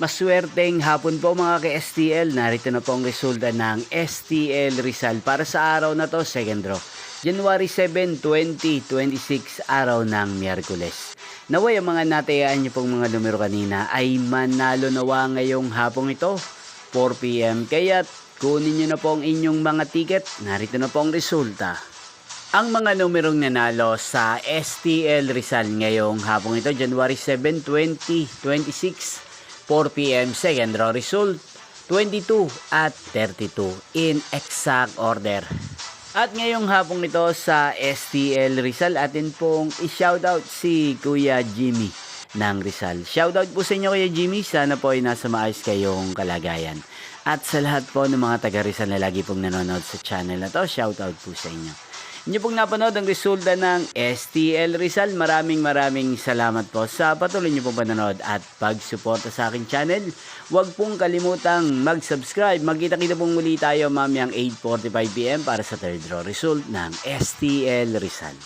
Maswerteng hapon po mga ka-STL. Narito na po ang resulta ng STL Rizal para sa araw na to, second draw. January 7, 2026, araw ng Miyerkules. Naway ang mga natayaan niyo pong mga numero kanina ay manalo nawa ngayong hapong ito, 4 PM. Kaya't kunin niyo na po ang inyong mga ticket. Narito na po ang resulta. Ang mga numerong nanalo sa STL Rizal ngayong hapong ito, January 7, 2026, 4 PM, second draw result, 22 at 32 in exact order. At ngayong hapong ito sa STL Rizal, atin pong i-shoutout si Kuya Jimmy ng Rizal. Shoutout po sa inyo Kuya Jimmy, sana po ay nasa maayos kayong kalagayan. At sa lahat po ng mga taga Rizal na lagi pong nanonood sa channel na to, shoutout po sa inyo. Inyo pong napanood ang resulta ng STL Rizal. Maraming salamat po sa patuloy nyo pong panonood at pagsuporta sa aking channel. Huwag pong kalimutang mag-subscribe. Magkita-kita pong muli tayo mamayang 8:45 PM para sa third draw result ng STL Rizal.